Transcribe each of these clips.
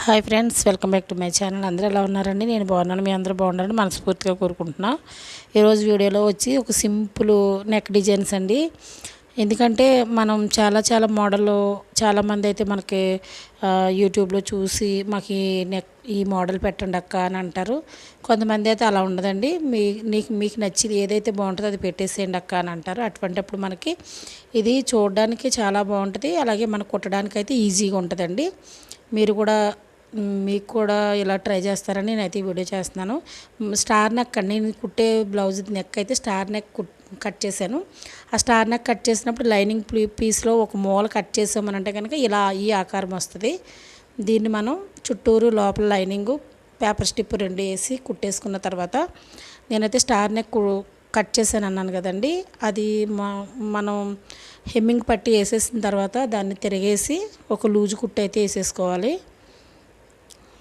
Hi friends, welcome back to my channel. అందరూ ఎలా ఉన్నారండి? నేను బాగున్నాను. మీ అందరూ బాగున్నారని మనస్ఫూర్తిగా కోరుకుంటున్నా. ఈరోజు వీడియోలో వచ్చి ఒక సింపుల్ నెక్ డిజైన్స్ అండి. ఎందుకంటే మనం చాలా మోడల్ చాలామంది అయితే మనకి యూట్యూబ్లో చూసి మాకు ఈ మోడల్ పెట్టండి అక్క అని అంటారు. కొంతమంది అయితే అలా ఉండదండి, మీకు నచ్చింది ఏదైతే బాగుంటుందో అది పెట్టేసేయండి అక్క అని అంటారు. అటువంటిప్పుడు మనకి ఇది చూడడానికి చాలా బాగుంటుంది, అలాగే మనకు కుట్టడానికి అయితే ఈజీగా ఉంటుందండి. మీకు కూడా ఇలా ట్రై చేస్తారని నేనైతే ఈ వీడియో చేస్తున్నాను. స్టార్ నెక్ అండి, నేను కుట్టే బ్లౌజ్ నెక్ అయితే స్టార్ నెక్ కట్ చేశాను. ఆ స్టార్ నెక్ కట్ చేసినప్పుడు లైనింగ్ పీస్లో ఒక మూల కట్ చేసామనంటే కనుక ఇలా ఈ ఆకారం వస్తుంది. దీన్ని మనం చుట్టూరు లోపల లైనింగు పేపర్ స్టిప్ 2 వేసి కుట్టేసుకున్న తర్వాత నేనైతే స్టార్ నెక్ కట్ చేశాను అన్నాను కదండి. అది మనం హెమ్మింగ్ పట్టి వేసేసిన తర్వాత దాన్ని తిరిగేసి ఒక లూజు కుట్టు అయితే వేసేసుకోవాలి.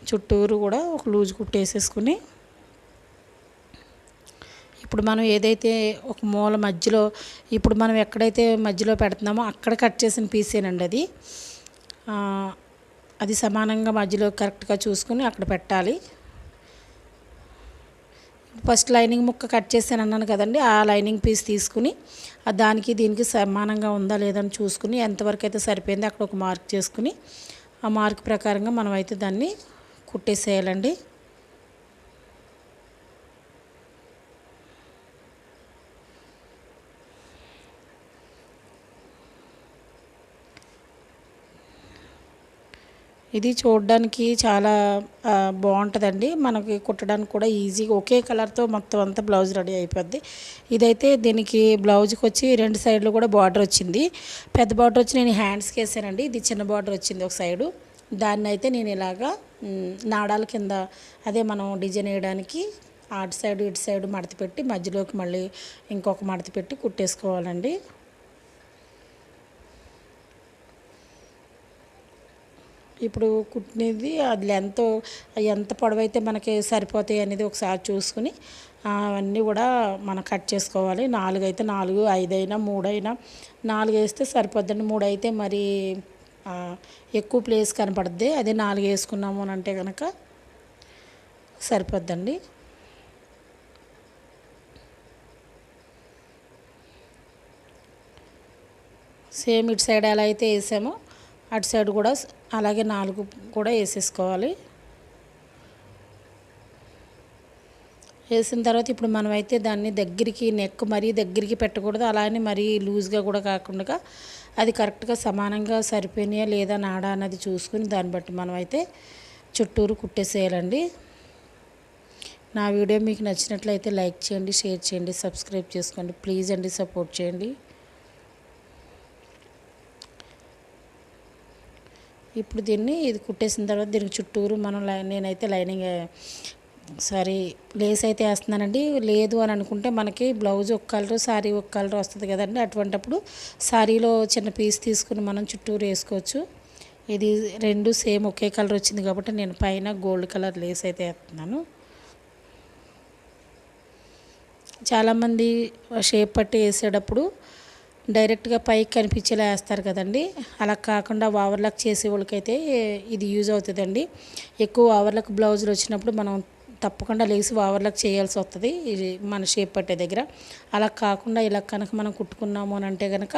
చుట్టూరు కూడా ఒక లూజు కుట్టు వేసేసుకుని ఇప్పుడు మనం ఏదైతే ఒక మూల మధ్యలో ఇప్పుడు మనం ఎక్కడైతే మధ్యలో పెడుతున్నామో అక్కడ కట్ చేసిన పీసేనండి అది సమానంగా మధ్యలో కరెక్ట్గా చూసుకుని అక్కడ పెట్టాలి. ఫస్ట్ లైనింగ్ ముక్క కట్ చేసాను అన్నాను కదండి, ఆ లైనింగ్ పీస్ తీసుకుని దానికి దీనికి సమానంగా ఉందా లేదని చూసుకుని ఎంతవరకు అయితే సరిపోయిందో అక్కడ ఒక మార్క్ చేసుకుని ఆ మార్క్ ప్రకారంగా మనం అయితే దాన్ని కుట్టేసేయాలండి. ఇది చూడడానికి చాలా బాగుంటుందండి, మనకి కుట్టడానికి కూడా ఈజీగా ఒకే కలర్తో మొత్తం అంతా బ్లౌజ్ రెడీ అయిపోద్ది. ఇదైతే దీనికి బ్లౌజ్కి వచ్చి 2 సైడ్లు కూడా బార్డర్ వచ్చింది. పెద్ద బార్డర్ వచ్చి నేను హ్యాండ్స్కి వేసానండి. ఇది చిన్న బార్డర్ వచ్చింది ఒక సైడు. దాన్ని అయితే నేను ఇలాగా నాడాల కింద అదే మనం డిజైన్ వేయడానికి అటు సైడు ఇటు సైడు మడత పెట్టి మధ్యలోకి మళ్ళీ ఇంకొక మడత పెట్టి కుట్టేసుకోవాలండి. ఇప్పుడు కుట్టినది అది ఎంత పొడవైతే మనకి సరిపోతాయి అనేది ఒకసారి చూసుకుని అవన్నీ కూడా మనం కట్ చేసుకోవాలి. 4 అయితే 4, 5 అయినా 3 అయినా 4 వేస్తే సరిపోద్దండి. 3 అయితే మరి ఎక్కువ ప్లేస్ కనపడుద్ది. అదే 4 వేసుకున్నాము అని అంటే కనుక సరిపోద్దండి. సేమ్ ఇటు సైడ్ ఎలా అయితే వేసామో అటు సైడ్ కూడా అలాగే 4 కూడా వేసేసుకోవాలి. వేసిన తర్వాత ఇప్పుడు మనమైతే దాన్ని దగ్గరికి నెక్ మరీ దగ్గరికి పెట్టకూడదు, అలానే మరీ లూజ్గా కూడా కాకుండా అది కరెక్ట్గా సమానంగా సరిపోయినాయా లేదా నాడా అన్నది చూసుకుని దాన్ని బట్టి మనమైతే చుట్టూరు కుట్టేసేయాలండి. నా వీడియో మీకు నచ్చినట్లయితే లైక్ చేయండి, షేర్ చేయండి, సబ్స్క్రైబ్ చేసుకోండి. ప్లీజ్ అండి, సపోర్ట్ చేయండి. ఇప్పుడు ఇది కుట్టేసిన తర్వాత దీనికి చుట్టూరు మనం నేనైతే లేస్ అయితే వేస్తున్నానండి. లేదు అని అనుకుంటే మనకి బ్లౌజ్ ఒక కలర్, శారీ ఒక కలర్ వస్తుంది కదండి. అటువంటప్పుడు శారీలో చిన్న పీస్ తీసుకుని మనం చుట్టూరు వేసుకోవచ్చు. ఇది 2 సేమ్ ఒకే కలర్ వచ్చింది కాబట్టి నేను పైన గోల్డ్ కలర్ లేస్ అయితే వేస్తున్నాను. చాలామంది షేప్ పట్టి వేసేటప్పుడు డైరెక్ట్గా పైకి కనిపించేలా వేస్తారు కదండి. అలా కాకుండా ఓవర్లాక్ చేసే వాళ్ళకైతే ఇది యూజ్ అవుతుందండి. ఎక్కువ ఓవర్లాక్ బ్లౌజులు వచ్చినప్పుడు మనం తప్పకుండా లేసి ఓవర్లాక్ చేయాల్సి వస్తుంది ఇది మన షేప్ పట్టే దగ్గర. అలా కాకుండా ఇలా కనుక మనం కుట్టుకున్నాము అని అంటే కనుక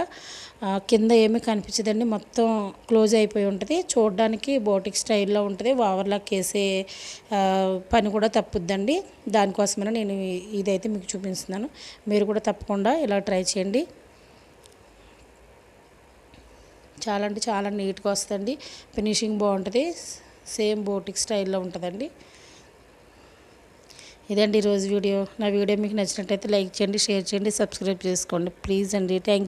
కింద ఏమీ కనిపించదండి, మొత్తం క్లోజ్ అయిపోయి ఉంటుంది. చూడడానికి బోటిక్ స్టైల్లో ఉంటుంది. ఓవర్లాక్ వేసే పని కూడా తప్పుద్దండి. దానికోసమైనా నేను ఇదైతే మీకు చూపిస్తున్నాను. మీరు కూడా తప్పకుండా ఇలా ట్రై చేయండి. చాలా అంటే చాలా నీట్గా వస్తుందండి, ఫినిషింగ్ బాగుంటుంది, సేమ్ బోటిక్ స్టైల్లో ఉంటుందండి. ఇదండి ఈరోజు వీడియో. నా వీడియో మీకు నచ్చినట్టయితే లైక్ చేయండి, షేర్ చేయండి, సబ్స్క్రైబ్ చేసుకోండి ప్లీజ్ అండి. థ్యాంక్